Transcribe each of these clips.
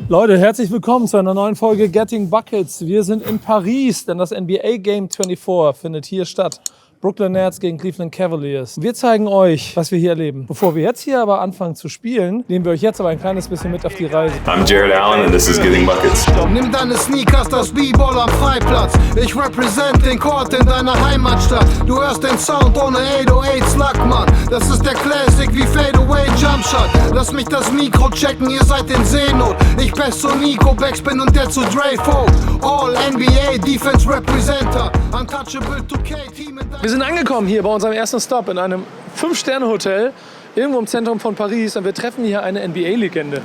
Leute, herzlich willkommen zu einer neuen Folge Getting Buckets. Wir sind in Paris, denn das NBA Game 24 findet hier statt. Brooklyn Nets gegen Cleveland Cavaliers. Wir zeigen euch, was wir hier erleben. Bevor wir jetzt hier aber anfangen zu spielen, nehmen wir euch jetzt aber ein kleines bisschen mit auf die Reise. I'm Jarrett Allan and this is Getting Buckets. Nimm deine Sneakers, das B-Ball am Freiplatz. Ich represent den Court in deiner Heimatstadt. Du hörst den Sound ohne 808 Slackmann. Das ist der Classic wie Fadeaway Jumpshot. Lass mich das Mikro checken, ihr seid in Seenot. Ich pass zu Niko BACKSPIN und der zu Dré Voigt. All NBA Defense Representer. Untouchable 2K Team in Wir sind angekommen hier bei unserem ersten Stop in einem 5-Sterne-Hotel irgendwo im Zentrum von Paris und wir treffen hier eine NBA-Legende.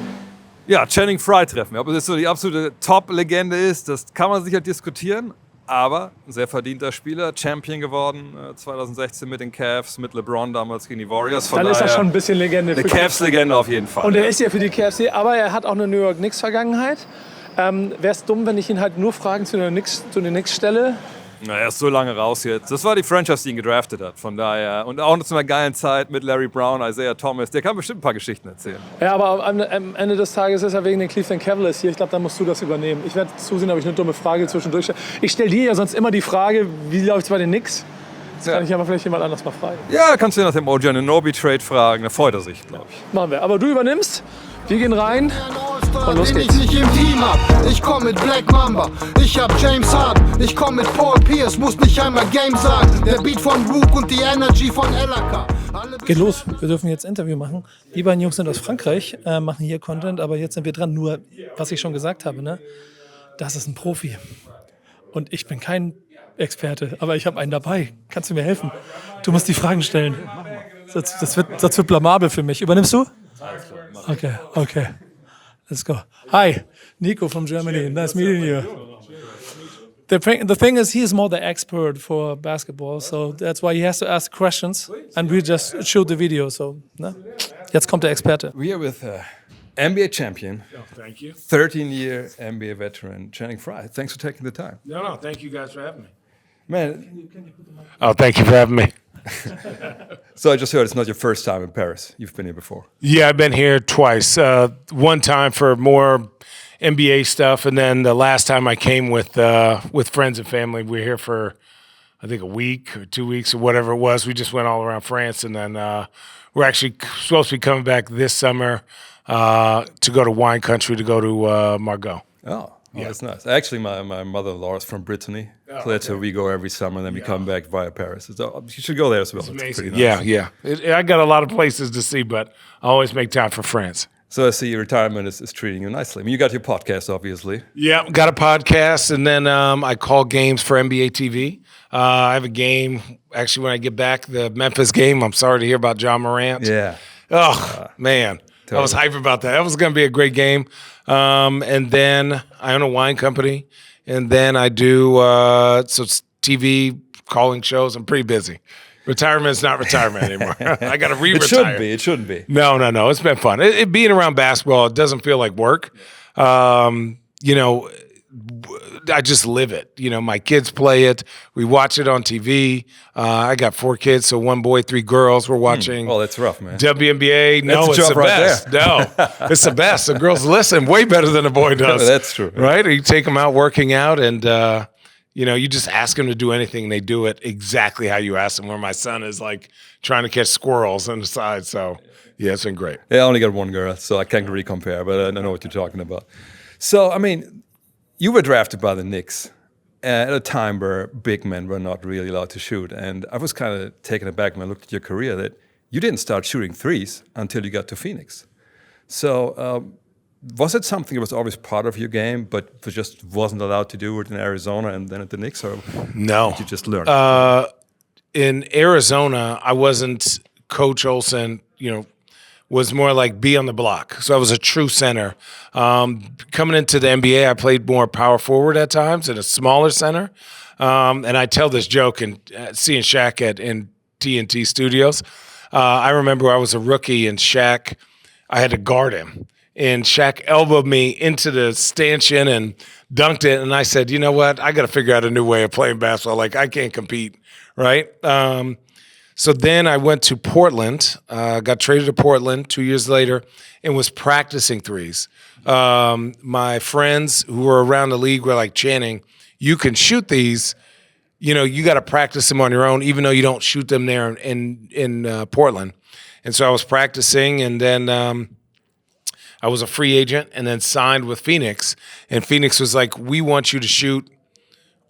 Ja, Channing Frye treffen wir. Ob das so die absolute Top-Legende ist, das kann man sicher diskutieren. Aber ein sehr verdienter Spieler, Champion geworden 2016 mit den Cavs, mit LeBron damals gegen die Warriors. Dann ist er schon ein bisschen Legende. Eine Cavs-Legende auf jeden Fall. Und er ist ja für die Cavs hier, aber er hat auch eine New York Knicks-Vergangenheit. Wäre es dumm, wenn ich ihn halt nur Fragen zu den Knicks stelle? Na, er ist so lange raus jetzt. Das war die Franchise, die ihn gedraftet hat. Von daher. Und auch noch zu einer geilen Zeit mit Larry Brown, Isaiah Thomas. Der kann bestimmt ein paar Geschichten erzählen. Ja, aber am Ende des Tages ist er wegen den Cleveland Cavaliers hier. Ich glaube, da musst du das übernehmen. Ich werde zusehen, ob ich eine dumme Frage zwischendurch stelle. Ich stelle dir ja sonst immer die Frage, wie läuft es bei den Knicks? Das kann ich aber vielleicht jemand anders mal fragen. Ja, kannst du nach dem OG Anunoby-Trade fragen. Da freut er sich, glaube ich. Machen wir. Aber du übernimmst. Wir gehen rein. Und los geht's. Den ich nicht im Team hab. Ich komm mit Black Mamba. Ich hab James Harden. Ich komm mit Paul Pierce. Muss nicht einmal Game sagen. Der Beat von Rook und die Energy von LAK. Geht los. Wir dürfen jetzt Interview machen. Die beiden Jungs sind aus Frankreich, machen hier Content, aber jetzt sind wir dran. Nur, was ich schon gesagt habe, ne? Das ist ein Profi. Und ich bin kein Experte, aber ich habe einen dabei. Kannst du mir helfen? Du musst die Fragen stellen. Das wird blamabel für mich. Übernimmst du? Okay. Let's go. Hi, Niko from Germany. Nice meeting you. The thing is, he is more the expert for basketball, so that's why he has to ask questions, and we just shoot the video. So, ne? Jetzt kommt der Experte. We are with NBA champion, thank you. 13-year NBA veteran, Channing Frye. Thanks for taking the time. No, thank you guys for having me. Man, Oh, thank you for having me. so I just heard it's not your first time in Paris. You've been here before. Yeah, I've been here twice. One time for more NBA stuff, and then the last time I came with friends and family. We were here for, I think, a week or 2 weeks or whatever it was. We just went all around France, and then we're actually supposed to be coming back this summer to go to wine country, to go to Margaux. Oh, yeah. That's nice. Actually, my mother-in-law is from Brittany. So we go every summer, and then we come back via Paris. So you should go there as well. It's Amazing. pretty nice. Yeah. I got a lot of places to see, but I always make time for France. So I see your retirement is treating you nicely. I mean, you got your podcast, obviously. Yeah, got a podcast, and then I call games for NBA TV. I have a game, actually, when I get back, the Memphis game. I'm sorry to hear about John Morant. Yeah. Oh, man. Totally. I was hyped about that. That was going to be a great game. And then I own a wine company, and then I do TV calling shows. I'm pretty busy. Retirement's not retirement anymore. I got to re-retire. It shouldn't be. No. It's been fun. It being around basketball, it doesn't feel like work. I just live it. My kids play it. We watch it on TV. I got 4 kids, so 1 boy, 3 girls. We're watching. Oh, that's rough, man. WNBA. No, That's it's the the job right best. No, it's the best. The girls listen way better than the boy does. That's true. Right? You take them out working out, and you just ask them to do anything, and they do it exactly how you ask them. Where my son is like trying to catch squirrels on the side. So yeah, it's been great. Yeah, I only got 1 girl, so I can't really compare, but I know what you're talking about. So, I mean, you were drafted by the Knicks at a time where big men were not really allowed to shoot. And I was kind of taken aback when I looked at your career that you didn't start shooting threes until you got to Phoenix. So was it something that was always part of your game, but just wasn't allowed to do it in Arizona and then at the Knicks? Or No. did you just learn? In Arizona, I wasn't Coach Olsen, was more like be on the block. So I was a true center. Coming into the NBA, I played more power forward at times and a smaller center. And I tell this joke in seeing Shaq in TNT Studios. I remember I was a rookie and Shaq, I had to guard him. And Shaq elbowed me into the stanchion and dunked it. And I said, you know what? I got to figure out a new way of playing basketball. Like, I can't compete, right? So then I went to Portland, got traded to Portland 2 years later, and was practicing threes. My friends who were around the league were like, Channing, you can shoot these. You know, you got to practice them on your own, even though you don't shoot them there in Portland. And so I was practicing, and then I was a free agent and then signed with Phoenix. And Phoenix was like, we want you to shoot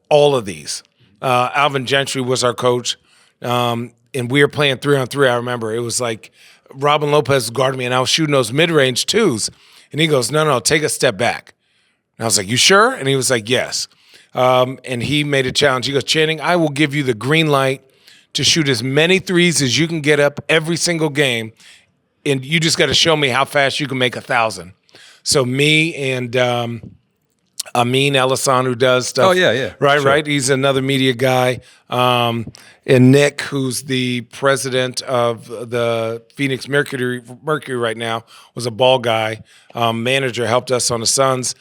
all of these. Alvin Gentry was our coach. And we were playing 3-on-3, I remember. It was like Robin Lopez guarded me, and I was shooting those mid-range twos. And he goes, no, take a step back. And I was like, you sure? And he was like, yes. And he made a challenge. He goes, Channing, I will give you the green light to shoot as many threes as you can get up every single game, and you just got to show me how fast you can make 1,000. So me and Amin Elasan, who does stuff. Oh, yeah. Right. He's another media guy. And Nick, who's the president of the Phoenix Mercury right now, was a ball guy. Manager helped us on the Suns.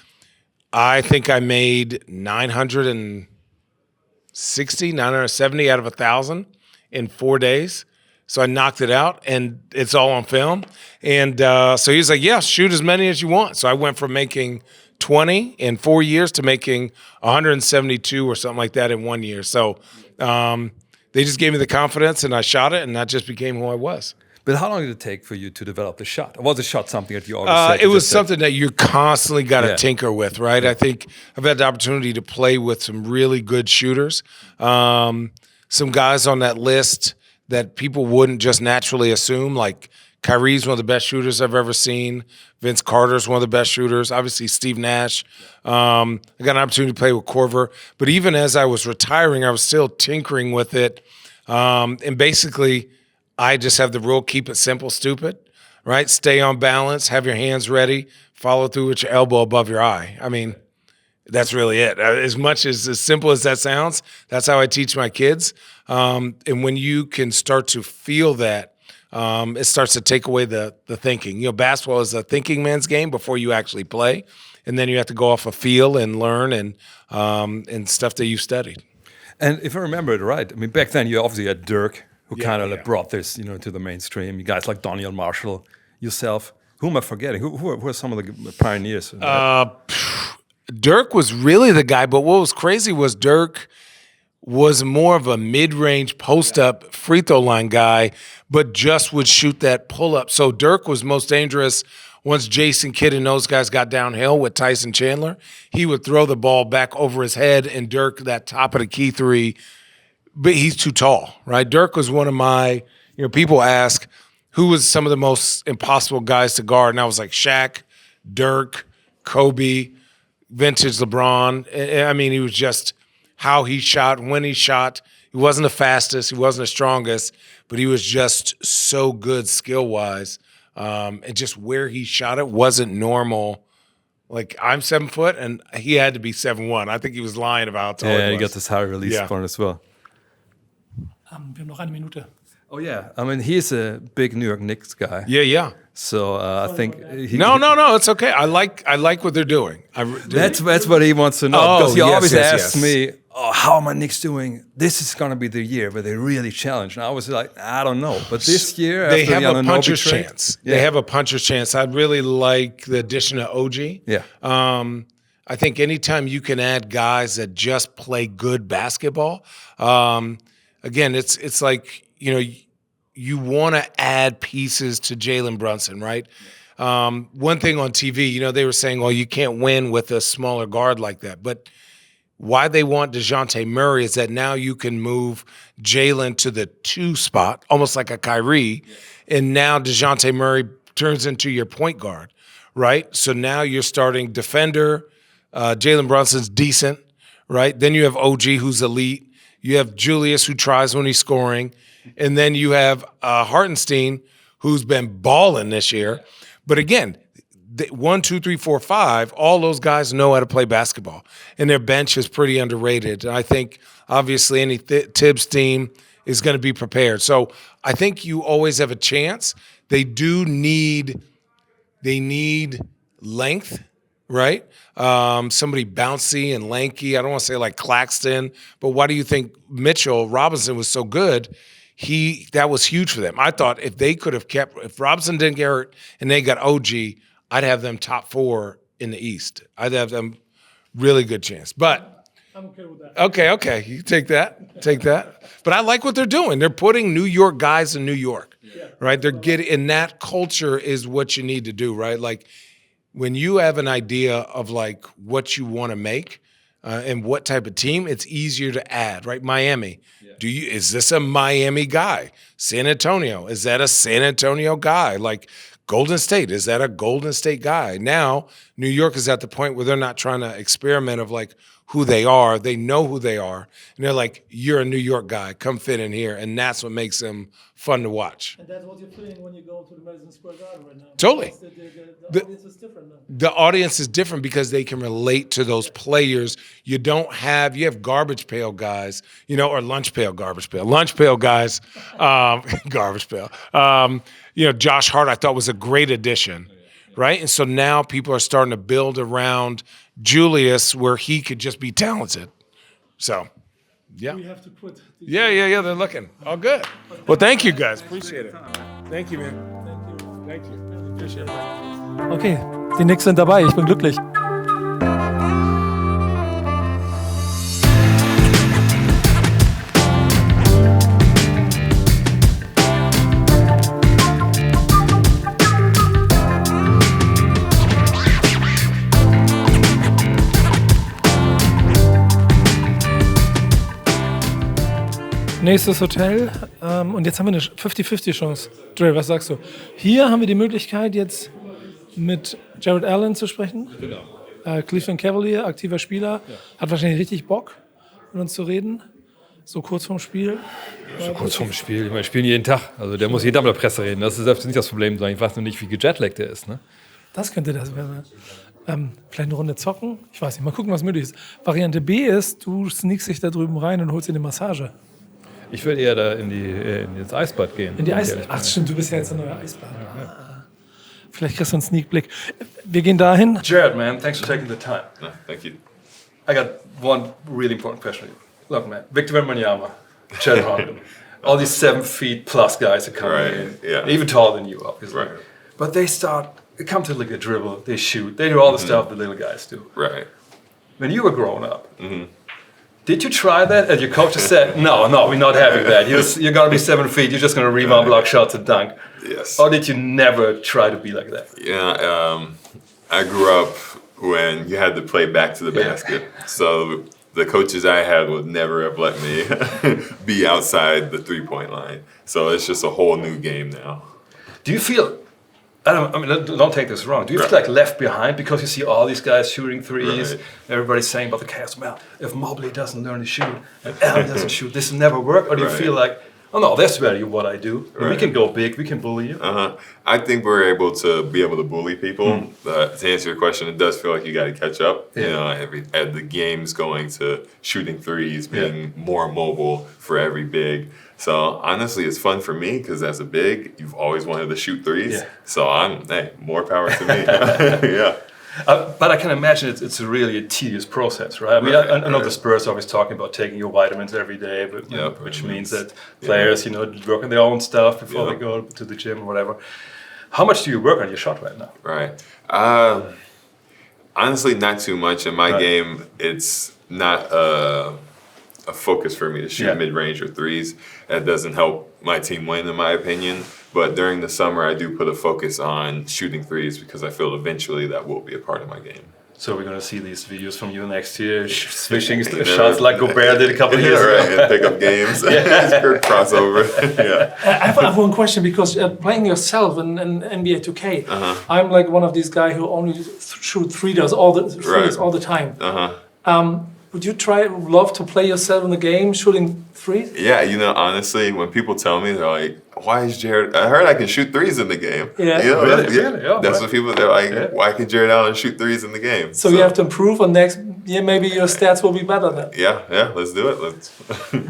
I think I made 970 out of 1,000 in 4 days. So I knocked it out, and it's all on film. And so he was like, yeah, shoot as many as you want. So I went from making 20 in 4 years to making 172 or something like that in 1 year. So they just gave me the confidence, and I shot it, and that just became who I was. But how long did it take for you to develop the shot? Or was the shot something that you always said? It was something that you constantly got to tinker with, right? Yeah. I think I've had the opportunity to play with some really good shooters. Some guys on that list that people wouldn't just naturally assume, like Kyrie's one of the best shooters I've ever seen. Vince Carter's one of the best shooters. Obviously, Steve Nash. I got an opportunity to play with Korver. But even as I was retiring, I was still tinkering with it. And basically, I just have the rule, keep it simple, stupid, right? Stay on balance, have your hands ready, follow through with your elbow above your eye. I mean, that's really it. As simple as that sounds, that's how I teach my kids. And when you can start to feel that, it starts to take away the thinking. You know, basketball is a thinking man's game before you actually play, and then you have to go off a feel and learn and stuff that you've studied. And if I remember it right, I mean, back then you obviously had Dirk, who kind of brought this, you know, to the mainstream. You guys like Doniel Marshall, yourself. Who am I forgetting? Who are some of the pioneers? Dirk was really the guy, but what was crazy was Dirk was more of a mid-range post-up free throw line guy, but just would shoot that pull-up. So Dirk was most dangerous once Jason Kidd and those guys got downhill with Tyson Chandler. He would throw the ball back over his head, and Dirk, that top of the key three, but he's too tall, right? Dirk was one of my, you know, people ask, who was some of the most impossible guys to guard? And I was like, Shaq, Dirk, Kobe, vintage LeBron. I mean, he was just how he shot, when he shot. He wasn't the fastest, he wasn't the strongest, but he was just so good skill-wise. And just where he shot it wasn't normal. Like, I'm 7 foot, and he had to be 7'1". I think he was lying about how tall he was. Yeah, he got this high release point as well. Wir haben noch eine Minute. Oh yeah, I mean he's a big New York Knicks guy. Yeah. So I think No, it's okay. I like what they're doing. That's what he wants to know, because he always asks me, "Oh, how are my Knicks doing? This is going to be the year where they really challenge." And I was like, "I don't know," but this year they after have the a puncher's chance. Yeah. They have a puncher's chance. I really like the addition of OG. Yeah. I think anytime you can add guys that just play good basketball, again, it's like, you know, you want to add pieces to Jalen Brunson, right? One thing on TV, you know, they were saying, well, you can't win with a smaller guard like that. But why they want DeJounte Murray is that now you can move Jalen to the 2 spot, almost like a Kyrie, and now DeJounte Murray turns into your point guard, right? So now you're starting defender. Jalen Brunson's decent, right? Then you have OG, who's elite. You have Julius, who tries when he's scoring. And then you have Hartenstein, who's been balling this year. But again, 1, 2, 3, 4, 5, all those guys know how to play basketball. And their bench is pretty underrated. And I think, obviously, any Tibbs team is going to be prepared. So I think you always have a chance. They need length, right? Somebody bouncy and lanky. I don't want to say like Claxton, but why do you think Mitchell Robinson was so good? that was huge for them. I thought if Robinson didn't get hurt and they got OG, I'd have them top 4 in the East. I'd have them really good chance. But I'm okay with that. okay, you take that. But I like what they're doing. They're putting New York guys in New York, right? They're getting, and that culture is what you need to do, right? Like when you have an idea of like what you want to make and what type of team, it's easier to add, right? Miami. Is this a Miami guy? San Antonio, is that a San Antonio guy? Like Golden State, is that a Golden State guy? Now, New York is at the point where they're not trying to experiment of like who they are. They know who they are. And they're like, you're a New York guy, come fit in here. And that's what makes them fun to watch. And that's what you're feeling when you go to the Madison Square Garden right now. Totally. The audience is different now. The audience is different because they can relate to those players. You have garbage pail guys, or lunch pail, garbage pail. Lunch pail guys, garbage pail. Josh Hart I thought was a great addition, right? And so now people are starting to build around Julius where he could just be talented. So, yeah. We have to put Yeah, they're looking. All good. Well, thank you guys. Appreciate it. Thank you, man. Thank you. Appreciate it. Okay, die Knicks sind dabei. Ich bin glücklich. Nächstes Hotel. Und jetzt haben wir eine 50-50 Chance. Dré, was sagst du? Hier haben wir die Möglichkeit, jetzt mit Jarrett Allan zu sprechen. Genau. Cleveland Cavaliers, aktiver Spieler. Ja. Hat wahrscheinlich richtig Bock, mit uns zu reden. So kurz vorm Spiel. So kurz vorm Spiel. Ich meine, wir spielen jeden Tag. Also der muss jeden Tag mit der Presse reden. Das ist nicht das Problem sein. Ich weiß nur nicht, wie gejetlaggt der ist. Ne? Das könnte das werden. Vielleicht eine Runde zocken. Ich weiß nicht. Mal gucken, was möglich ist. Variante B ist, du sneakst dich da drüben rein und holst dir eine Massage. Ich würde eher da ins Eisbad gehen. In die Eisbad? Ach stimmt, du bist ja jetzt ein neuer Eisbad. Vielleicht kriegst du einen Sneak-Blick. Wir gehen dahin. Jarrett, man, thanks for taking the time. No, thank you. I got one really important question. Look, man, Victor Wembanyama, Chet Holmgren, all these 7 feet plus guys are coming in, yeah. even taller than you, obviously. Right. But they come to like a dribble, they shoot, they do all the stuff the little guys do. Right. When you were growing up, did you try that? And your coach just said, no, we're not having that. You're going to be 7 feet. You're just going to rebound, block shots, and dunk. Yes. Or did you never try to be like that? Yeah, I grew up when you had to play back to the basket. So the coaches I had would never have let me be outside the three-point line. So it's just a whole new game now. Do you feel... don't take this wrong. Do you feel like left behind because you see all these guys shooting threes? Right. Everybody's saying about the Cavs, well, if Mobley doesn't learn to shoot and Allen doesn't shoot, this will never work? Or do you feel like, oh no, that's really what I do. We can go big, we can bully you. I think we're able to bully people. To answer your question, it does feel like you got to catch up. Yeah. As the game's going to shooting threes, being more mobile for every big. So honestly, it's fun for me because as a big, you've always wanted to shoot threes. Yeah. So more power to me. Yeah. But I can imagine it's really a tedious process, right? I mean, I know the Spurs are always talking about taking your vitamins every day, but which means that players, work on their own stuff before they go to the gym or whatever. How much do you work on your shot right now? Right. Honestly, not too much. In my game, it's not a focus for me to shoot mid-range or threes. That doesn't help my team win, in my opinion. But during the summer, I do put a focus on shooting threes because I feel eventually that will be a part of my game. So we're going to see these videos from you next year, switching shots like Gobert did a couple of years ago. Right, and pick up games. Crossover. I have one question because playing yourself in NBA 2K, I'm like one of these guys who only shoot threes all the time. Would you love to play yourself in the game, shooting threes? Yeah, honestly, when people tell me, they're like, why is Jarrett, I heard I can shoot threes in the game. Yeah. Really? That's what people, they're like, why can Jarrett Allan shoot threes in the game? So you have to improve on next year, maybe your stats will be better then. Yeah, let's do it.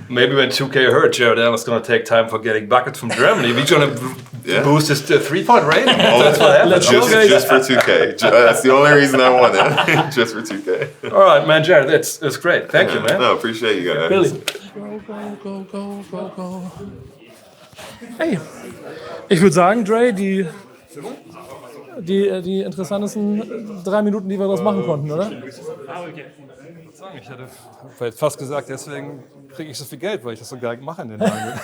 Maybe when 2K hurt, Jarrett Allan's going to take time for getting buckets from Germany. We're going to boost his three-point rating. That's what happens. Just for 2K. That's the only reason I want it. Just for 2K. All right, man, Jarrett, that's great. Thank you, man. No, appreciate you guys. Really. Go. Hey, ich würde sagen, Dré, die interessantesten 3 Minuten, die wir daraus machen konnten, oder? Ich hatte vielleicht fast gesagt, deswegen kriege ich so viel Geld, weil ich das so geil mache in den Tagen.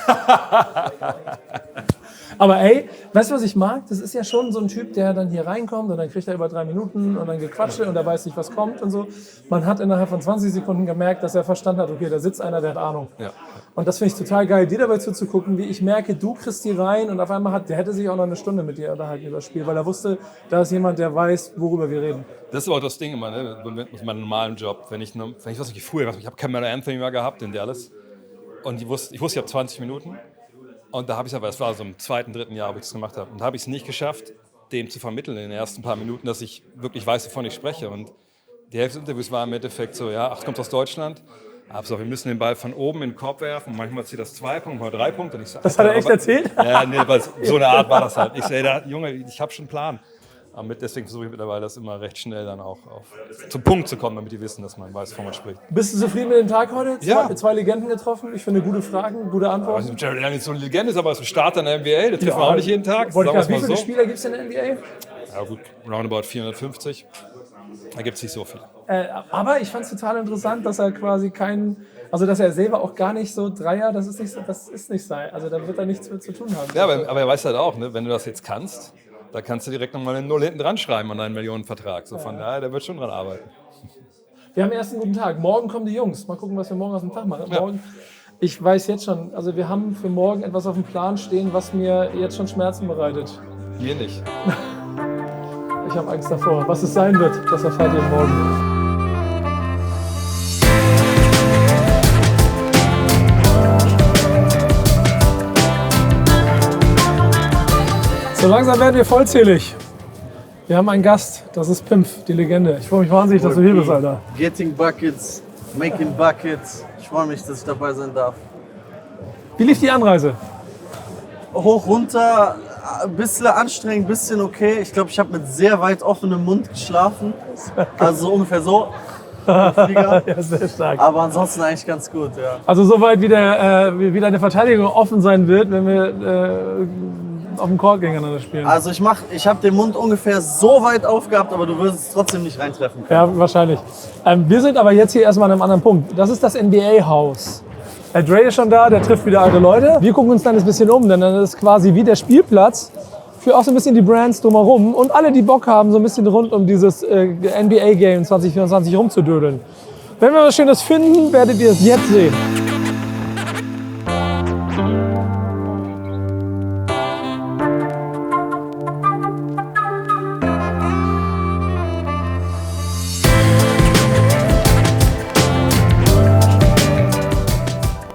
Aber ey, weißt du, was ich mag? Das ist ja schon so ein Typ, der dann hier reinkommt und dann kriegt er über 3 Minuten und dann gequatscht und er weiß nicht, was kommt und so. Man hat innerhalb von 20 Sekunden gemerkt, dass er verstanden hat, okay, da sitzt einer, der hat Ahnung. Ja. Und das finde ich total geil, dir dabei zuzugucken, wie ich merke, du kriegst die rein und auf einmal der hätte sich auch noch eine Stunde mit dir unterhalten über das Spiel, weil er wusste, da ist jemand, der weiß, worüber wir reden. Das ist aber auch das Ding immer, ne? Mit meinem normalen Job. Wenn ich was ich früher, ich habe Camera Anthony mal gehabt in Dallas und ich wusste, ich habe 20 Minuten. Und da habe ich es aber, es war so im 2., 3. Jahr, wo ich das gemacht habe. Und da habe ich es nicht geschafft, dem zu vermitteln in den ersten paar Minuten, dass ich wirklich weiß, wovon ich spreche. Und die Hälfte des Interviews war im Endeffekt so, ja, ach, kommt aus Deutschland. Aber wir müssen den Ball von oben in den Korb werfen. Und manchmal zieht das 2 Punkte, manchmal 3 Punkte. Und ich sag, das hat er echt erzählt? Ja, nee, weil so eine Art war das halt. Ich sage, Junge, ich habe schon einen Plan. Aber deswegen versuche ich mittlerweile, das immer recht schnell dann auch zum Punkt zu kommen, damit die wissen, dass man weiß, wovon man spricht. Bist du zufrieden mit dem Tag heute? Ja. 2 Legenden getroffen. Ich finde, gute Fragen, gute Antworten. Also Jarrett Allan ist so eine Legende, ist aber so ein Starter in der NBA. Das trifft man auch nicht jeden Tag. Wie viele Spieler gibt es in der NBA? Ja gut, roundabout 450. Da gibt es nicht so viel. Aber ich fand es total interessant, dass er quasi dass er selber auch gar nicht so Dreier, das ist nicht sein. Also da wird er nichts mit zu tun haben. Ja, aber er weiß halt auch, ne, wenn du das jetzt kannst, da kannst du direkt nochmal eine 0 hinten dran schreiben an deinen Millionenvertrag. So von daher, der wird schon dran arbeiten. Wir haben erst einen guten Tag. Morgen kommen die Jungs. Mal gucken, was wir morgen aus dem Tag machen. Ja. Morgen, ich weiß jetzt schon, also wir haben für morgen etwas auf dem Plan stehen, was mir jetzt schon Schmerzen bereitet. Mir nicht. Ich habe Angst davor. Was es sein wird, das erfahrt ihr morgen. So langsam werden wir vollzählig. Wir haben einen Gast, das ist Pimf, die Legende. Ich freue mich wahnsinnig, dass du hier bist, Alter. Getting Buckets, making Buckets. Ich freue mich, dass ich dabei sein darf. Wie lief die Anreise? Hoch, runter, ein bisschen anstrengend, ein bisschen okay. Ich glaube, ich habe mit sehr weit offenem Mund geschlafen. Also ungefähr so. Ja, sehr stark. Aber ansonsten eigentlich ganz gut, ja. Also soweit wie deine Verteidigung offen sein wird, wenn wir auf dem Court gegeneinander spielen. Also ich habe den Mund ungefähr so weit aufgehabt, aber du wirst es trotzdem nicht reintreffen können. Ja, wahrscheinlich. Wir sind aber jetzt hier erstmal an einem anderen Punkt. Das ist das NBA-Haus. André ist schon da, der trifft wieder alte Leute. Wir gucken uns dann ein bisschen um, denn dann ist es quasi wie der Spielplatz für auch so ein bisschen die Brands drumherum und alle, die Bock haben, so ein bisschen rund um dieses NBA-Game 2024 rumzudödeln. Wenn wir was Schönes finden, werdet ihr es jetzt sehen.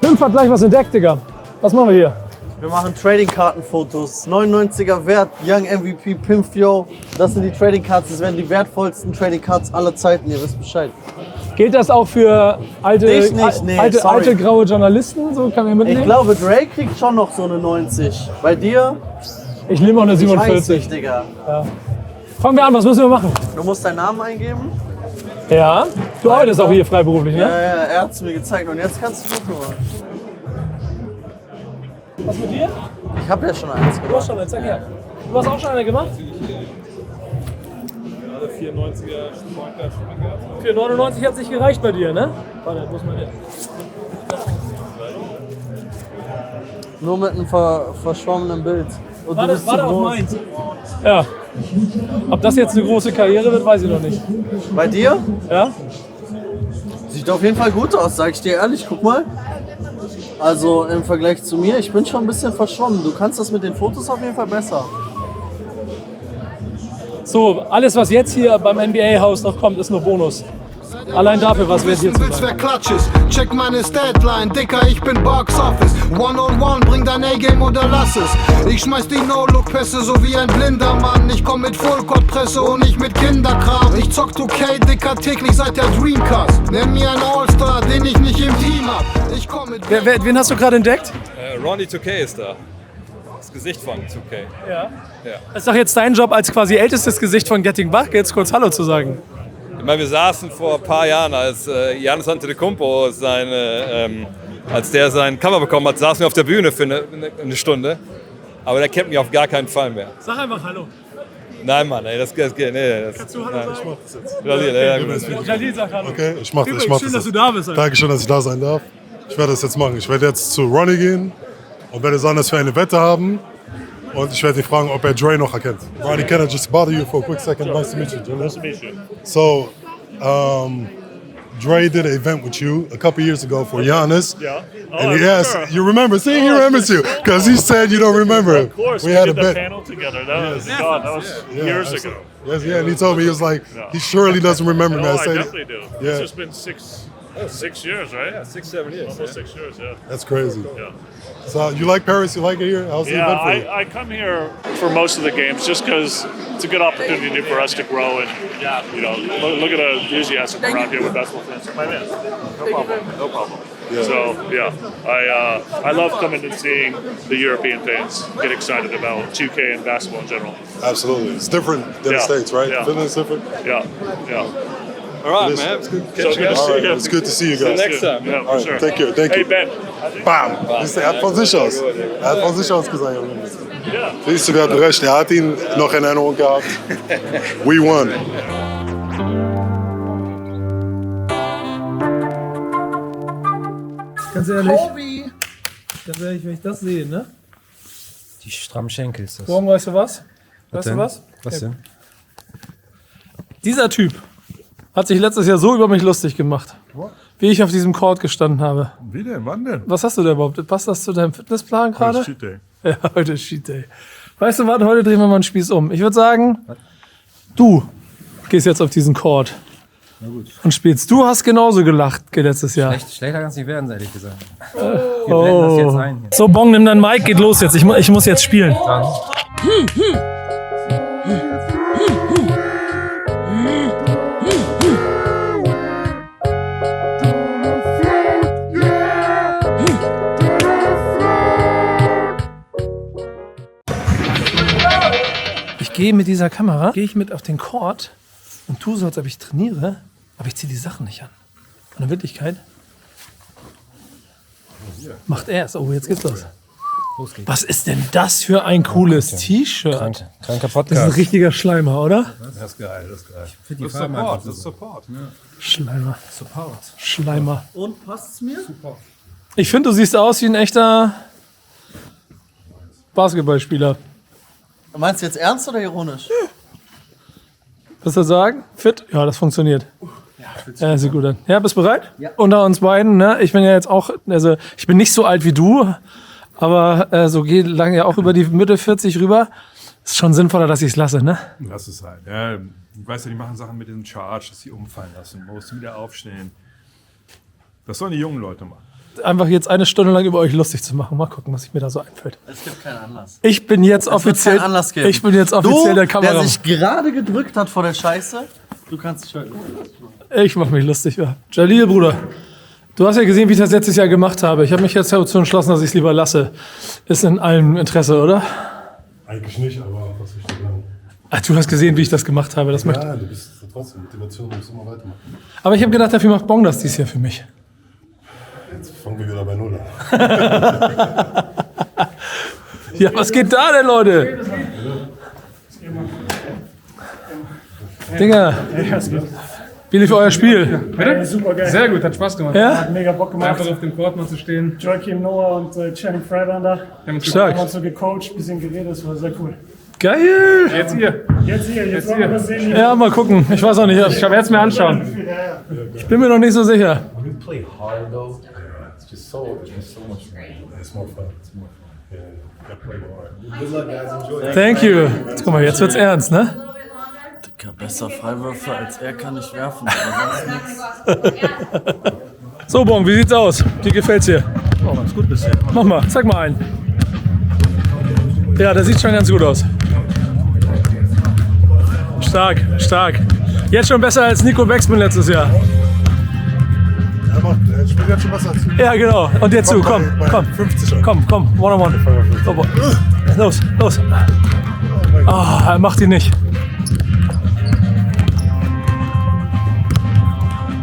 Pimf hat gleich was entdeckt, Digga. Was machen wir hier? Wir machen Trading-Karten-Fotos. 99er Wert, Young MVP, Pimf, yo. Das sind die Trading-Cards. Das werden die wertvollsten Trading-Cards aller Zeiten. Ihr wisst Bescheid. Gilt das auch für alte graue Journalisten? So kann man mitnehmen? Ich glaube, Drake kriegt schon noch so eine 90. Bei dir? Ich nehme auch eine 47. Nicht, Digga. Ja. Fangen wir an, was müssen wir machen? Du musst deinen Namen eingeben. Ja, du arbeitest auch hier freiberuflich, ne? Ja, er hat es mir gezeigt. Und jetzt kannst du Foto machen. Was mit dir? Ich habe ja schon eins gemacht. Du hast schon eins, sag her. Du hast auch schon eine gemacht? Gerade 94er Sportler schon gehabt. Für 99 hat es nicht gereicht bei dir, ne? Warte, muss man hin. Nur mit einem verschwommenen Bild. Und warte auf meins. Ja. Ob das jetzt eine große Karriere wird, weiß ich noch nicht. Bei dir? Ja. Sieht auf jeden Fall gut aus, sag ich dir ehrlich. Guck mal. Also im Vergleich zu mir, ich bin schon ein bisschen verschwommen. Du kannst das mit den Fotos auf jeden Fall besser. So, alles was jetzt hier beim NBA-Haus noch kommt, ist nur Bonus. Allein dafür, was wir hier zu sagen. Wer Klatsch ist, check meine Statline, Dicker, ich bin Box Office. One-on-one, bring dein A-Game oder lass es. Ich schmeiß die No-Look-Pässe so wie ein blinder Mann. Ich komm mit Full-Court-Presse und nicht mit Kinderkram. Ich zock 2K, Dicker, täglich seit der Dreamcast. Nenn mir einen All-Star, den ich nicht im Team hab. Ich komm mit... Wen hast du gerade entdeckt? Ronnie 2K ist da. Das Gesicht von 2K. Ja. Das ist doch jetzt dein Job als quasi ältestes Gesicht von Getting Buckets, kurz Hallo zu sagen. Ich meine, wir saßen vor ein paar Jahren, als Giannis Antetokounmpo seine Als der sein Cover bekommen hat, saßen wir auf der Bühne für eine Stunde. Aber der kennt mich auf gar keinen Fall mehr. Sag einfach Hallo. Nein, Mann, ey, das geht. Nee, Kannst du Hallo sagen? Ich mach das jetzt. Jalil sagt Hallo. Okay, ich mach das. Schön, dass du da bist. Alter. Dankeschön, dass ich da sein darf. Ich werde das jetzt machen. Ich werde jetzt zu Ronnie gehen und werde sagen, dass wir eine Wette haben. Und ich werde ihn fragen, ob er Dré noch erkennt. Ronnie, can I just bother you for a quick second? Nice to meet you. Nice to meet you. So, Dré did an event with you a couple years ago for Giannis. Yeah. And he asked, you remember? See, he remembers you. Because he said you don't remember. Of course, we had did a the bet. panel together. That was years ago. Yes, yeah, and he told me, he was like, he surely doesn't remember me. No, I said, definitely do. Yeah. It's just been 6 years, right? Yeah, 6-7 years. Almost 6 years, yeah. That's crazy. Yeah. So you like Paris? You like it here? How's the Yeah, event for you? I come here for most of the games just because it's a good opportunity for us to grow and, look at the enthusiasm around here with basketball fans. My man, no problem. Yeah. So, I love coming and seeing the European fans get excited about 2K and basketball in general. Absolutely. It's different than the States, right? Yeah. Finland's different? Yeah. All right, man. It's good So good to see you. It's good to see you See you guys. next time. Yeah, All for right, sure. take care. Thank Hey, you. Ben. Bam! Hij had positions. Hij had positions gezegd. Yeah. Siehst du, der hat recht. Er hat ihn noch in Erinnerung gehabt. We won. Ganz ehrlich, wenn ich das sehe, ne? Die strammen Schenkel ist das. Morgen, weißt du was? Weißt du was? Was denn? Dieser Typ hat sich letztes Jahr so über mich lustig gemacht, wie ich auf diesem Court gestanden habe. Wie denn? Wann denn? Was hast du denn überhaupt? Passt das zu deinem Fitnessplan gerade? Heute ist Cheat Day. Ja, heute ist Cheat Day. Weißt du was? Heute drehen wir mal einen Spieß um. Ich würde sagen, du gehst jetzt auf diesen Court und spielst. Du hast genauso gelacht wie letztes Jahr. Schlechter kann es nicht werden, ehrlich gesagt. Wir blenden das jetzt ein. So, Bong, nimm dein Mic, geht los jetzt. Ich muss jetzt spielen. Ich gehe mit dieser Kamera, gehe ich mit auf den Court und tue so, als ob ich trainiere, aber ich ziehe die Sachen nicht an. Und in Wirklichkeit macht er es. Oh, jetzt geht's los. Was ist denn das für ein cooles T-Shirt? Kranker Das Podcast. ist ein richtiger Schleimer, oder? Das ist geil, das ist geil. Für die Das ist Farben Support, einfach das ist so. Support. Schleimer. Support. Schleimer. Und passt's mir? Ich finde, du siehst aus wie ein echter Basketballspieler. Meinst du jetzt ernst oder ironisch? Was du sagen? Fit? Ja, das funktioniert. Ja, sieht gut an. Ja, bist du bereit? Ja. Unter uns beiden, ne? Ich bin ja jetzt auch, also ich bin nicht so alt wie du, aber so geht lang ja auch über die Mitte 40 rüber. Ist schon sinnvoller, dass ich es lasse, ne? Lass es halt. Ja, du weißt ja, die machen Sachen mit dem Charge, dass sie umfallen lassen. Man muss wieder aufstehen. Das sollen die jungen Leute machen. Einfach jetzt eine Stunde lang über euch lustig zu machen. Mal gucken, was mir da so einfällt. Es gibt keinen Anlass. Ich bin jetzt Es wird offiziell, keinen Anlass geben. ich bin jetzt offiziell der Kameramann. der sich gerade gedrückt hat vor der Scheiße, du kannst dich halten. Ich mach mich lustig, ja. Jalil, Bruder, du hast ja gesehen, wie ich das letztes Jahr gemacht habe. Ich habe mich jetzt dazu entschlossen, dass ich es lieber lasse. Ist in allem Interesse, oder? Eigentlich nicht, aber was soll ich dir sagen? Ach, du hast gesehen, wie ich das gemacht habe. Das möchte. Ja, du bist trotzdem Motivation, du musst immer weitermachen. Aber ich habe gedacht, dafür macht Bong das dieses Jahr für mich. Jetzt fangen wir wieder bei Null an. Ja, was geht da denn, Leute? Digga, wie lief euer Spiel? Bitte? Super geil. Sehr gut, hat Spaß gemacht. Ja? Hat mega Bock gemacht. Einfach auf dem Court mal zu stehen. Joachim Noah und Channing Frye waren da. Stark. Haben uns so gecoacht, bisschen geredet, das war sehr cool. Geil! Jetzt hier. Jetzt wollen wir das sehen. Ja, mal gucken. Ich weiß auch nicht. Ich werde es mir anschauen. Ich bin mir noch nicht so sicher. Play hard though. It's just so much fun. It's more fun. It's more fun. Yeah, you gotta play hard. Good luck, guys. Enjoy. Thank you. Jetzt, guck mal, jetzt wird's ernst, ne? Digga, besser Freiwürfe als er kann ich werfen, aber sonst nichts. So, Bong, wie sieht's aus? Wie gefällt's dir? Oh, ganz gut bisher. Mach mal, zeig mal einen. Ja, der sieht schon ganz gut aus. Stark, stark. Jetzt schon besser als Niko BACKSPIN letztes Jahr. Er spielt jetzt schon besser als du. Ja, genau. Und jetzt zu, komm, komm. 50 Komm, one-on-one. Oh, boy. Los, los. Ah, er macht ihn nicht.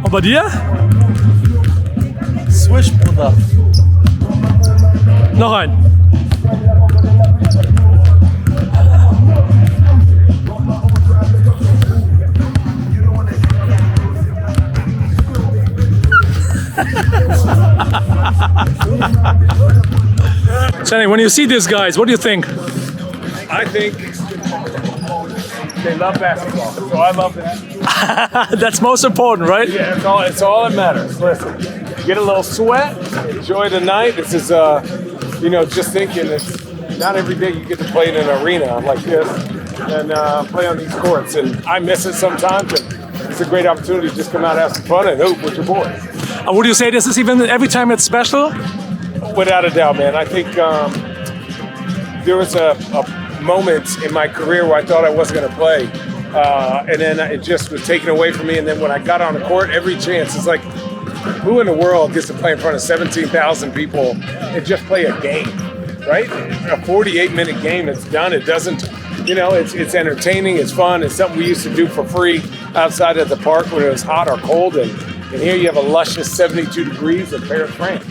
Und bei dir? Swish, Bruder. Noch ein. Channing, when you see these guys, what do you think? I think they love basketball, so I love that. That's most important, right? Yeah, it's all that matters. Listen, get a little sweat, enjoy the night. This is, just thinking it's not every day you get to play in an arena like this and play on these courts. And I miss it sometimes, and it's a great opportunity to just come out and have some fun and hoop with your boys. Would you say this is even every time it's special? Without a doubt, man. I think there was a moment in my career where I thought I wasn't going to play. And then it just was taken away from me. And then when I got on the court, every chance, it's like, who in the world gets to play in front of 17,000 people and just play a game, right? A 48-minute game that's done. It doesn't, it's entertaining, it's fun. It's something we used to do for free outside of the park when it was hot or cold. And here you have a luscious 72 degrees in Paris, France.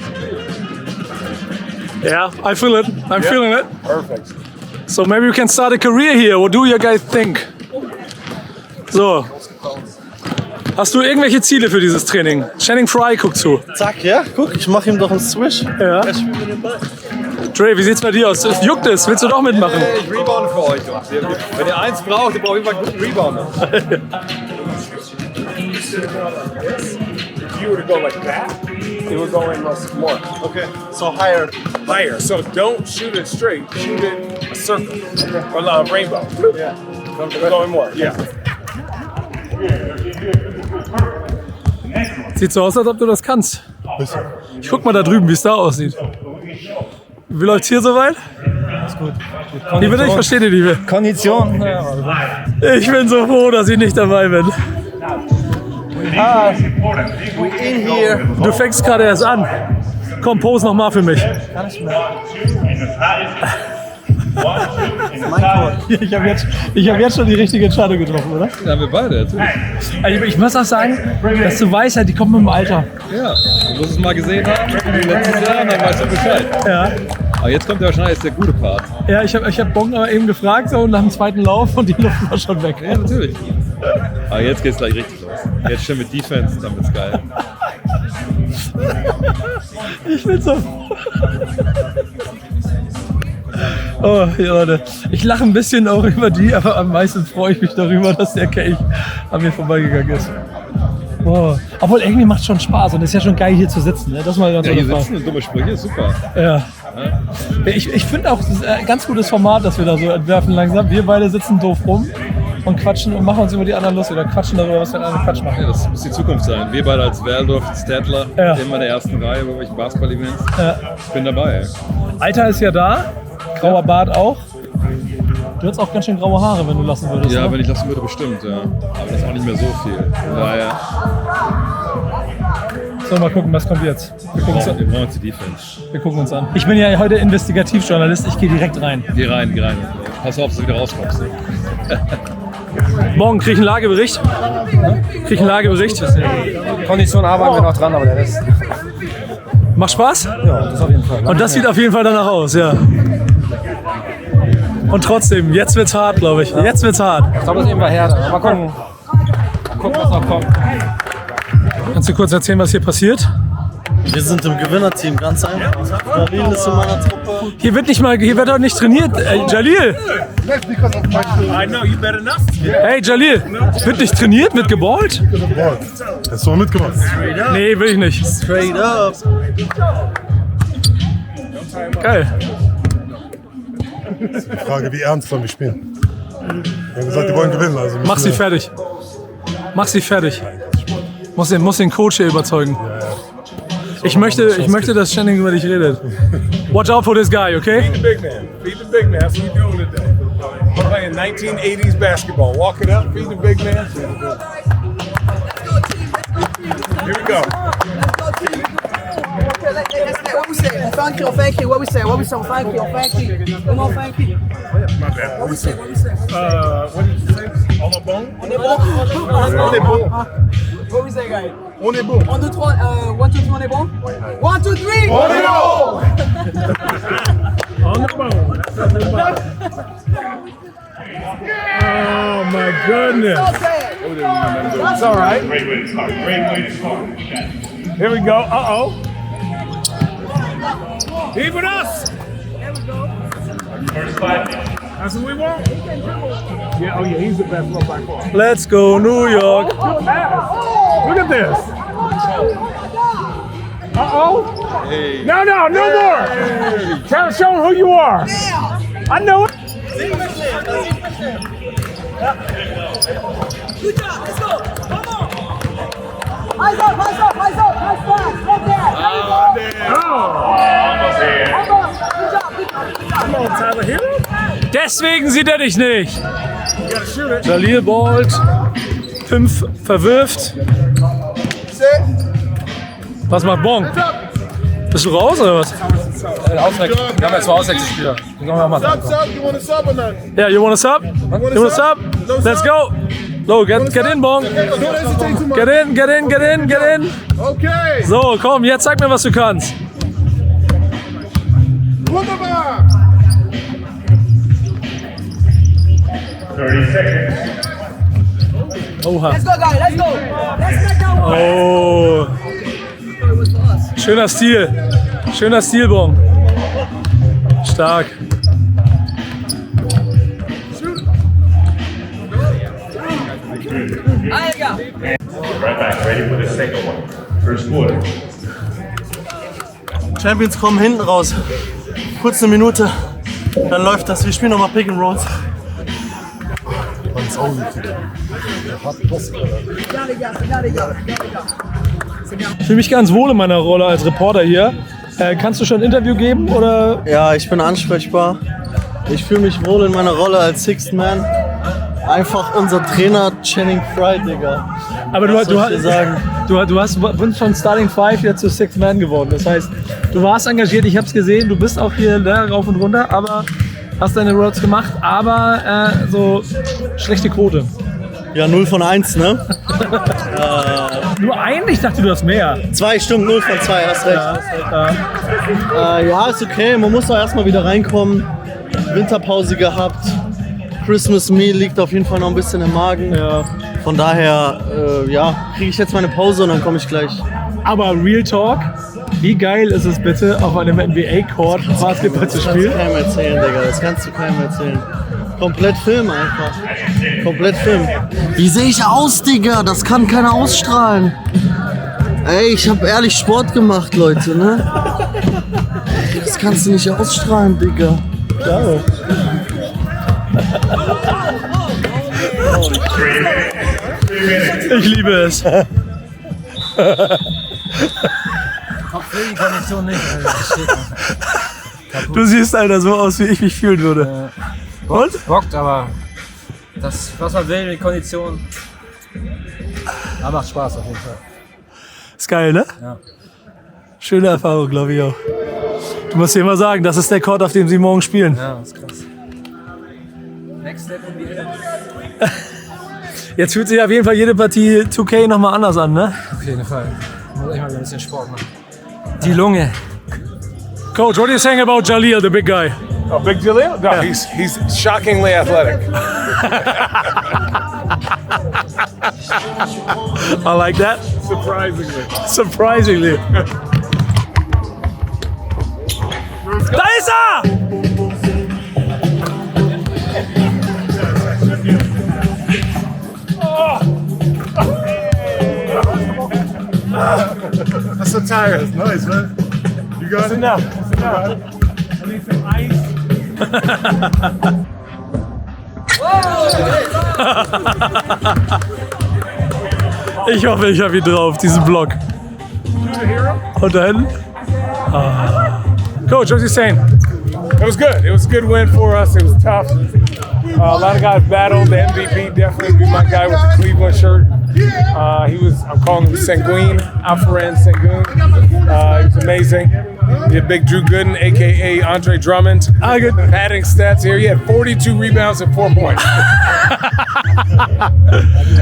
Yeah, I feel it. I'm feeling it. Perfect. So maybe we can start a career here. What do you guys think? So. Hast du irgendwelche Ziele für dieses Training? Channing Frye guckt zu. Zack, ja, guck, ich mach ihm doch einen Swish. Ja. Dré, wie sieht's bei dir aus? Juckt es? Willst du doch mitmachen? Ich rebound für euch. Wenn ihr eins braucht, ihr braucht immer einen guten Rebounder. If you were to go like that, it would go in more. Okay, so higher. Higher. So don't shoot it straight. Shoot it a circle. Okay. Or a rainbow. Yeah. Go in more. Yeah. Sieht so aus, als ob du das kannst. Ich guck mal da drüben, wie es da aussieht. Wie läuft's hier soweit? Ist gut. Wie bitte? Ich verstehe dich nicht mehr. Kondition. Ich bin so froh, dass ich nicht dabei bin. We in here. Du fängst gerade erst an. Komm, pose nochmal für mich. Kann ich mehr. Ich hab jetzt schon die richtige Entscheidung getroffen, oder? Ja, wir beide, natürlich. Also ich muss auch sagen, dass du Weisheit, die kommt mit dem Alter. Ja, du musst es mal gesehen haben, letztes Jahr, dann weißt du Bescheid. Ja. Aber jetzt kommt ja wahrscheinlich jetzt der gute Part. Ja, ich hab Bong aber eben gefragt so, nach dem zweiten Lauf und die Luft war schon weg. Ja, natürlich. Aber jetzt geht's gleich richtig los. Jetzt schon mit Defense, dann wird's geil. Ich bin so... Oh, ja, Leute. Ich lache ein bisschen auch über die, aber am meisten freue ich mich darüber, dass der Kelch an mir vorbeigegangen ist. Wow. Obwohl, irgendwie macht es schon Spaß und es ist ja schon geil, hier zu sitzen. Ne? Das ist mal ganz hier sitzen und dumme Sprüche, ist super. Ja. Ich finde auch, das ist ein ganz gutes Format, das wir da so entwerfen langsam. Wir beide sitzen doof rum und quatschen und machen uns über die anderen lustig oder quatschen darüber, was wir in anderen Quatsch machen. Ja, das muss die Zukunft sein. Wir beide als Waldorf-Städtler, immer in der ersten Reihe bei irgendwelchen Basketball-Events. Ja. Ich bin dabei. Alter ist ja da, grauer Bart auch. Du hättest auch ganz schön graue Haare, wenn du lassen würdest. Ja, ne? wenn ich lassen würde, bestimmt, ja. Aber das ist auch nicht mehr so viel. Von daher. So, mal gucken, was kommt jetzt. Wir brauchen jetzt die Defense. Wir gucken uns an. Ich bin ja heute Investigativjournalist, ich gehe direkt rein. Geh rein. Pass auf, dass du wieder rauskommst. Morgen krieg ich einen Lagebericht. Kondition arbeiten wir noch dran, aber der Rest. Macht Spaß? Ja, das auf jeden Fall. Und das sieht auf jeden Fall danach aus, ja. Und trotzdem, jetzt wird's hart, glaube ich. Jetzt wird's hart. Ich glaube, das ist eben bei härter. Mal gucken, was noch kommt. Kannst du kurz erzählen, was hier passiert? Wir sind im Gewinnerteam, ganz einfach. Jalil ist in meiner Truppe. Hier wird doch nicht trainiert. Jalil! I know, you better enough. Hey Jalil, wird nicht trainiert, wird geballt? Hast du mal mitgemacht? Nee, will ich nicht. Straight up. Geil. Das ist die Frage, wie ernst sollen wir spielen? Wir haben gesagt, die wollen gewinnen. Also Mach sie fertig. Muss den Coach hier überzeugen. Ich möchte, dass Channing über dich redet. Watch out for this guy, okay? Feed the big man. That's what you're doing today. We're playing 1980s basketball. Walk it up, feed the big man. Here we go. What we say? Thank you. What we say? Thank you. Come on, thank you. My bad. What we say? What did you say? On the bone? On the bone. What we say, guys? On est bon. 1, 2, 3, 1, 2, 3, on est bon? 1, 2, 3! On est bon! On est bon. Oh my goodness. That's all right. Great way to start. Great way to start. Here we go. Uh-oh. Keep with us. First 5. That's what we want. Yeah, oh yeah, he's the best one by far. Let's go, New York. Look at this. Uh-oh. Hey. No more. Try to show him who you are. I know it. Good job, let's go. Come on. Eyes up, eyes up, eyes up. Nice pass. Right there. There you go. Almost there. Almost. Good job, good job, good job. Come on, Tyler, hit him. Deswegen sieht er dich nicht. You gotta shoot it. Jalil ballt. Pimf verwirft. Was macht Bong? Bist du raus oder was? Wir haben ja 2 Auswechselspieler. You want a sub or not? Yeah, you want a sub? You want a sub? Let's go. So, get in, Bong. Get in. Okay. So, komm, jetzt zeig mir, was du kannst. Wunderbar. 30 seconds. Oha. Let's go, guys, let's go. Let's get that one. Oh. Schöner Stil, Bong. Stark. Right back, ready for the second one. First quarter. Champions kommen hinten raus. Kurz eine Minute, dann läuft das. Wir spielen nochmal Pick and Rolls. Ich fühle mich ganz wohl in meiner Rolle als Reporter hier. Kannst du schon ein Interview geben oder? Ja, ich bin ansprechbar. Ich fühle mich wohl in meiner Rolle als Sixth Man. Einfach unser Trainer Channing Frye, Digga. Aber du bist von Starting Five jetzt zu Sixth Man geworden. Das heißt, du warst engagiert, ich hab's gesehen, du bist auch hier rauf und runter, aber hast deine Routes gemacht, aber so schlechte Quote. Ja, 0 von 1, ne? Nur ein? Ich dachte, du hast mehr. 2, stimmt, 0 von 2, hast recht. Ja, ist okay, man muss doch erstmal wieder reinkommen. Winterpause gehabt. Christmas Meal liegt auf jeden Fall noch ein bisschen im Magen. Ja. Von daher, kriege ich jetzt meine Pause und dann komme ich gleich. Aber Real Talk, wie geil ist es bitte, auf einem NBA-Court Basketball zu spielen? Das kannst du keinem erzählen, Digga. Das kannst du keinem erzählen. Komplett Film einfach. Komplett Film. Wie sehe ich aus, Digga? Das kann keiner ausstrahlen. Ey, ich habe ehrlich Sport gemacht, Leute, ne? Das kannst du nicht ausstrahlen, Digga. Klar. Ich liebe es. Kondition nicht. Du siehst, Alter, so aus, wie ich mich fühlen würde. Und? Bockt, aber das, was man will, die Kondition. Aber macht Spaß auf jeden Fall. Ist geil, ne? Ja. Schöne Erfahrung, glaube ich auch. Du musst dir immer sagen, das ist der Court, auf dem sie morgen spielen. Ja, das ist krass. Next step in the end. Jetzt fühlt sich auf jeden Fall jede Partie 2K nochmal anders an, ne? Auf jeden Fall. Muss ich mal ein bisschen Sport machen. Die Lunge. Coach, what are you saying about Jalil, the big guy? Oh, Big Jalil? No, he's shockingly athletic. I like that. Surprisingly. Da ist er! That's so tired. That's nice, man. You got it? Enough. I need some ice. Ich hoffe, ich habe ihn drauf, diesen Block. Und da hinten? Coach, what are you saying? It was good. It was a good win for us. It was tough. A lot of guys battled. The MVP definitely be my guy with the Cleveland shirt. I'm calling him Sanguine, Alpharan Sanguine. He was amazing. He had big Drew Gooden, aka Andre Drummond. Good padding stats here. He had 42 rebounds and 4 points.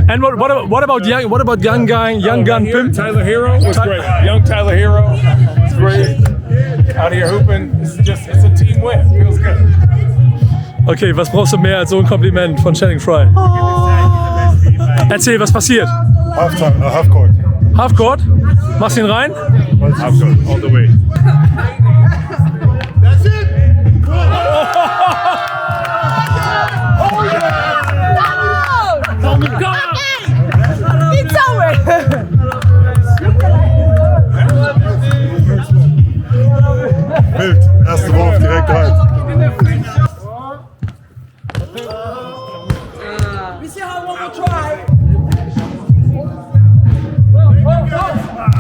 And what about young gun Pimf? Tyler Hero was great. Young Tyler Hero was great. Out here hooping. It's a team win. Feels good. Okay, was brauchst du mehr als so ein Kompliment von Channing Frye? Erzähl, was passiert? Half-court. Half-court? Machst ihn rein? Half-court, all the way. That's it! It's over! Wild, erste Wurf direkt rein.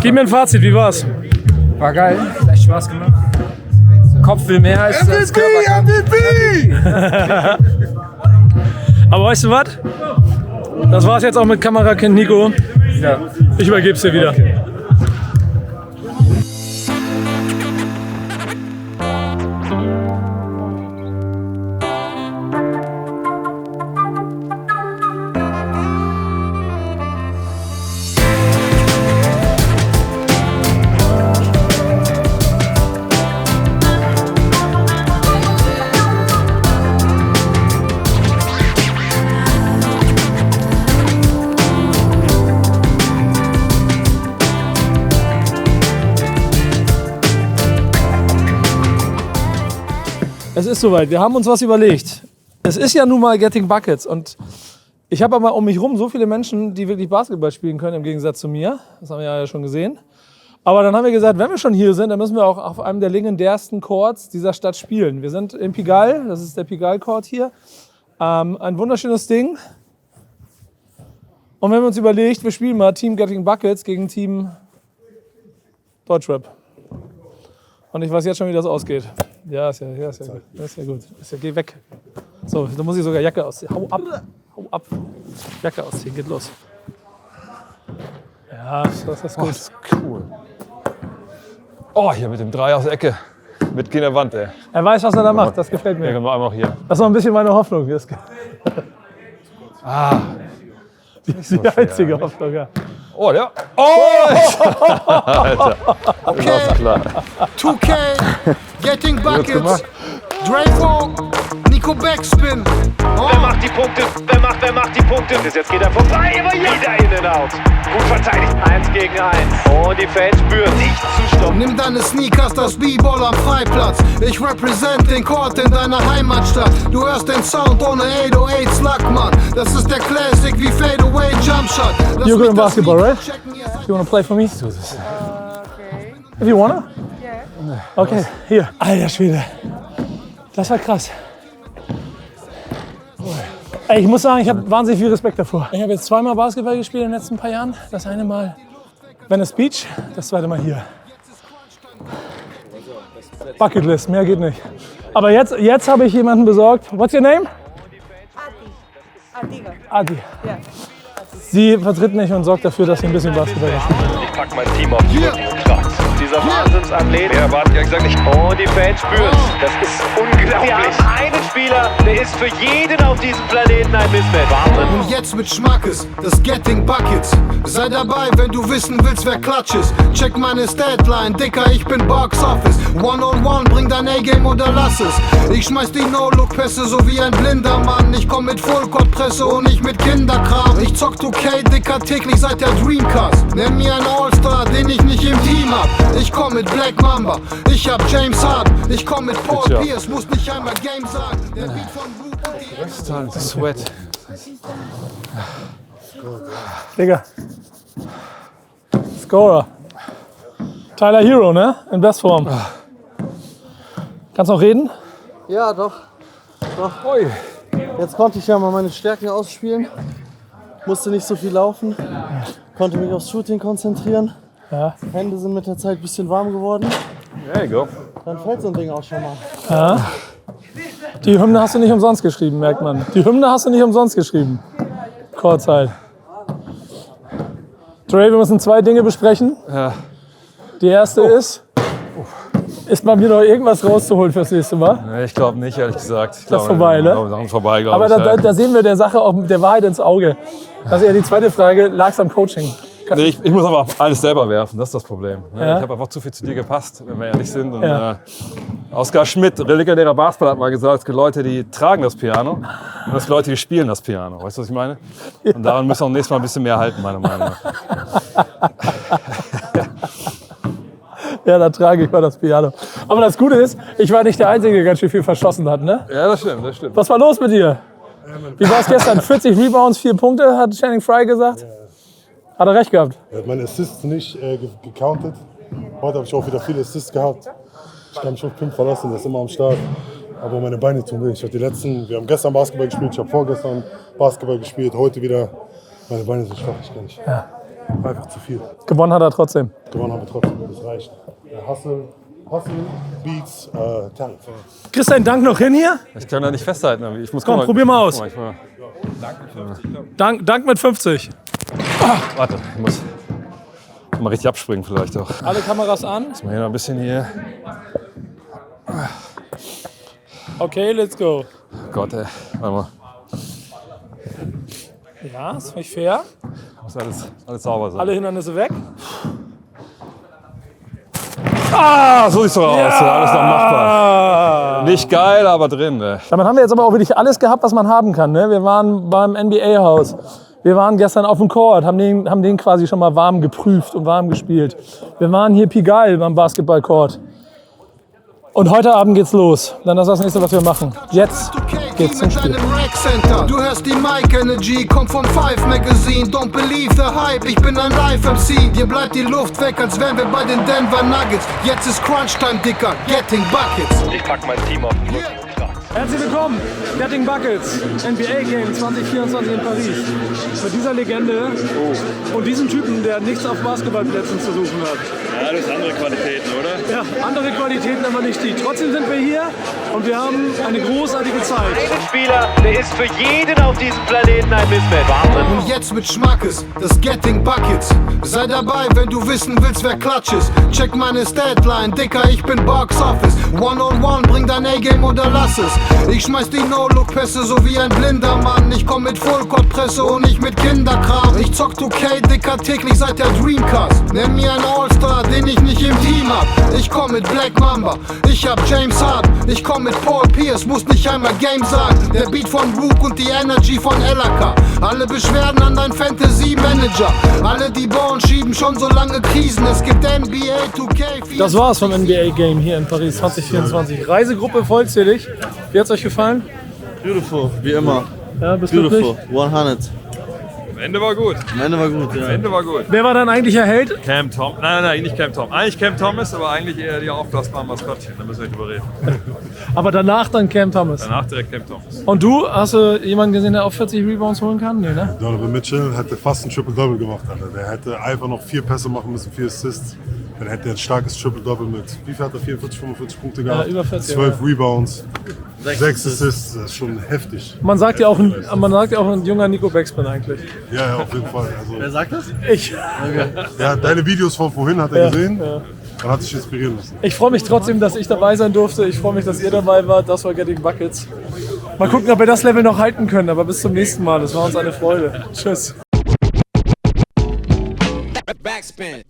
Gib mir ein Fazit, wie war's? War geil, hat echt Spaß gemacht. Kopf will mehr als Körper kann. Aber weißt du was? Das war's jetzt auch mit Kamerakind Niko. Ja. Ich übergeb's dir wieder. Okay. Es ist soweit, wir haben uns was überlegt. Es ist ja nun mal Getting Buckets und ich habe aber um mich rum so viele Menschen, die wirklich Basketball spielen können, im Gegensatz zu mir. Das haben wir ja schon gesehen. Aber dann haben wir gesagt, wenn wir schon hier sind, dann müssen wir auch auf einem der legendärsten Courts dieser Stadt spielen. Wir sind in Pigalle, das ist der Pigalle Court hier. Ein wunderschönes Ding. Und wenn wir uns überlegt, wir spielen mal Team Getting Buckets gegen Team Deutschrap. Und ich weiß jetzt schon, wie das ausgeht. Ja, ist ja gut. Ist ja gut. Geh weg. So, da muss ich sogar Jacke ausziehen. Hau ab. Jacke ausziehen, geht los. Ja, das ist gut. Das ist cool. Oh, hier mit dem 3 aus der Ecke. Mit keiner Wand, ey. Er weiß, was er da macht, das gefällt mir. Ja, genau, einmal hier. Das ist noch ein bisschen meine Hoffnung. Die einzige Hoffnung, ja. Oh, ja. Oh! Alter. Okay. Das ist klar. 2K, Getting Buckets, Dré Voigt, Niko BACKSPIN. Wer macht die Punkte? Wer macht die Punkte? Jetzt geht er vorbei, aber wieder in and out. Gut verteidigt. 1 gegen 1. Und die Fans spüren nicht zu stoppen. Nimm deine Sneakers, das B-Ball am Freiplatz. Ich represent den Court in deiner Heimatstadt. Du hörst den Sound ohne 808 Slackman. Das ist der Classic wie Fadeaway Jumpshot. You're good in basketball, right? You wanna play for me? Let's do this. Okay. If you wanna? Yeah. Okay, hier. Alter Schwede. Das war krass. Ey, ich muss sagen, ich habe wahnsinnig viel Respekt davor. Ich habe jetzt zweimal Basketball gespielt in den letzten paar Jahren. Das eine Mal Venice Beach, das zweite Mal hier. Bucketlist, mehr geht nicht. Aber jetzt habe ich jemanden besorgt. What's your name? Adi. Ja. Sie vertritt mich und sorgt dafür, dass wir ein bisschen Basketball spielen. Ich pack mein Team auf die Rücken und trag's. Dieser Wahnsinnsathlet, der erwartet ja gesagt nicht. Und die Fans spüren das ist unglaublich. Wir haben einen Spieler, der ist für jeden auf diesem Planeten ein Mismatch. Wahnsinn. Und jetzt mit Schmackes, das Getting Buckets. Sei dabei, wenn du wissen willst, wer Klatsch ist. Check meine Statline, Dicker, ich bin Box Office. One-on-one, bring dein A-Game oder lass es. Ich schmeiß die No-Look-Pässe so wie ein blinder Mann. Ich komm mit Full-Court-Presse und nicht mit Kinderkram. Ich zock 2K, Dicker, täglich seit der Dreamcast. Nenn mir einen All-Star, den ich nicht im Team hab. Ich komm mit Black Mamba, ich hab James Harden. Ich komm mit Paul Pierce, muss nicht einmal Game sagen. Der Beat von Blut und die It's time to sweat. Digga. Scorer. Tyler Hero, ne? In Bestform. Kannst noch reden? Ja, doch. Ui. Jetzt konnte ich ja mal meine Stärken ausspielen. Musste nicht so viel laufen. Konnte mich aufs Shooting konzentrieren. Ja. Hände sind mit der Zeit ein bisschen warm geworden. There you go. Dann fällt so ein Ding auch schon mal. Ja. Die Hymne hast du nicht umsonst geschrieben, merkt man. Die Hymne hast du nicht umsonst geschrieben. Kurzzeit. Dré, wir müssen 2 Dinge besprechen. Ja. Die erste ist bei mir noch irgendwas rauszuholen fürs nächste Mal? Nee, ich glaube nicht, ehrlich gesagt. Das ist vorbei, ne? Sachen vorbei, glaube Aber ich. da sehen wir der Sache auch der Wahrheit ins Auge. Das ist ja die zweite Frage, lag es am Coaching? Nee, ich muss aber alles selber werfen, das ist das Problem. Ja. Ich habe einfach zu viel zu dir gepasst, wenn wir ehrlich sind. Und, Oskar Schmidt, legendärer Basketballer, hat mal gesagt, es gibt Leute, die tragen das Piano und es gibt Leute, die spielen das Piano. Weißt du, was ich meine? Und daran müssen wir nächstes Mal ein bisschen mehr halten, meiner Meinung nach. Ja, da trage ich mal das Piano. Aber das Gute ist, ich war nicht der Einzige, der ganz schön viel verschossen hat, ne? Ja, das stimmt, das stimmt. Was war los mit dir? Wie war es gestern? 40 Rebounds, 4 Punkte, hat Channing Frye gesagt. Hat er recht gehabt? Er hat meine Assists nicht gecountet. Heute habe ich auch wieder viele Assists gehabt. Ich kann mich auf Pimf verlassen, der ist immer am Start. Aber meine Beine tun weh. Wir haben gestern Basketball gespielt, ich habe vorgestern Basketball gespielt, heute wieder. Meine Beine sind schwach, ich kann nicht. Ja. Einfach zu viel. Gewonnen hat er trotzdem. Gewonnen haben wir trotzdem, das reicht. Hustle, Beats, Talent. Kriegst du einen Dank noch hin hier? Ich kann da nicht festhalten. Ich muss Komm, probier mal aus. Dank Dank mit 50. Warte, ich muss mal richtig abspringen vielleicht auch. Alle Kameras an. Muss man hier noch ein bisschen hier. Okay, let's go. Gott, ey. Warte mal. Ja, ist nicht fair. Muss alles sauber sein. Alle Hindernisse weg. Ah, so sieht's doch aus. Ja. Alles noch machbar. Nicht geil, aber drin. Ey. Damit haben wir jetzt aber auch wirklich alles gehabt, was man haben kann. Ne? Wir waren beim NBA-Haus. Wir waren gestern auf dem Court, haben den quasi schon mal warm geprüft und warm gespielt. Wir waren hier Pigalle beim Basketball Court. Und heute Abend geht's los. Dann ist das nächste, was wir machen. Jetzt geht's zum Spiel. Du hörst die Mic Energy, kommt vom Five Magazine. Don't believe the hype, ich bin ein Live-MC. Dir bleibt die Luft weg, als wären wir bei den Denver Nuggets. Jetzt ist Crunch-Time, Dicker, Getting Buckets. Ich pack mein Team auf den Rücken. Herzlich willkommen, Getting Buckets, NBA Game 2024 in Paris. Mit dieser Legende und diesem Typen, der nichts auf Basketballplätzen zu suchen hat. Ja, das sind andere Qualitäten, oder? Ja, andere Qualitäten, aber nicht die. Trotzdem sind wir hier und wir haben eine großartige Zeit. Ein Spieler, der ist für jeden auf diesem Planeten ein Mismatch. Wahnsinn. Und jetzt mit Schmackes, das Getting Buckets. Sei dabei, wenn du wissen willst, wer Klatsch ist. Check meine Statline, Dicker, ich bin Box Office. One-on-one, bring dein A-Game oder lass es. Ich schmeiß die No-Look-Pässe so wie ein blinder Mann. Ich komm mit Full-Court-Presse und nicht mit Kinderkram. Ich zock 2K, Dicker, täglich seit der Dreamcast. Nenn mir einen All-Star, den ich nicht im Team hab. Ich komm mit Black Mamba, ich hab James Harden. Ich komm mit Paul Pierce, muss nicht einmal Game sagen. Der Beat von Rook und die Energy von LAK. Alle Beschwerden an dein Fantasy-Manager. Alle, die bauen, schieben schon so lange Krisen. Es gibt NBA 2K. Das war's vom NBA Game hier in Paris 2024. Reisegruppe vollzählig. Wie hat's euch gefallen? Beautiful, wie immer. Ja, bist Beautiful, glücklich? 100. Am Ende war gut. Am Ende war gut, ja. Am Ende war gut. Wer war dein eigentlicher Held? Cam Thomas. Nein, nicht Cam Thomas. Eigentlich Cam Thomas, aber eigentlich eher die aufblasbaren Maskottchen. Da müssen wir nicht drüber reden. Aber danach dann Cam Thomas. Danach direkt Cam Thomas. Und du, hast du jemanden gesehen, der auch 40 Rebounds holen kann? Nee, ne? Donovan Mitchell hätte fast ein Triple-Double gemacht, Alter. Der hätte einfach noch 4 Pässe machen müssen, 4 Assists. Dann hätte er ein starkes Triple-Double mit, wie viel hat er, 44, 45 Punkte gehabt? Ja, über 40, 12 ja. Rebounds, 6 Assists, das ist schon heftig. Man sagt ja auch ein junger Niko BACKSPIN eigentlich. Ja, auf jeden Fall. Also, Wer sagt das? Ich. Okay. Ja, deine Videos von vorhin hat er Ja, gesehen ja. und hat sich inspirieren lassen. Ich freue mich trotzdem, dass ich dabei sein durfte. Ich freue mich, dass ihr dabei wart. Das war Getting Buckets. Mal gucken, ob wir das Level noch halten können. Aber bis zum nächsten Mal. Das war uns eine Freude. Tschüss. Backspin.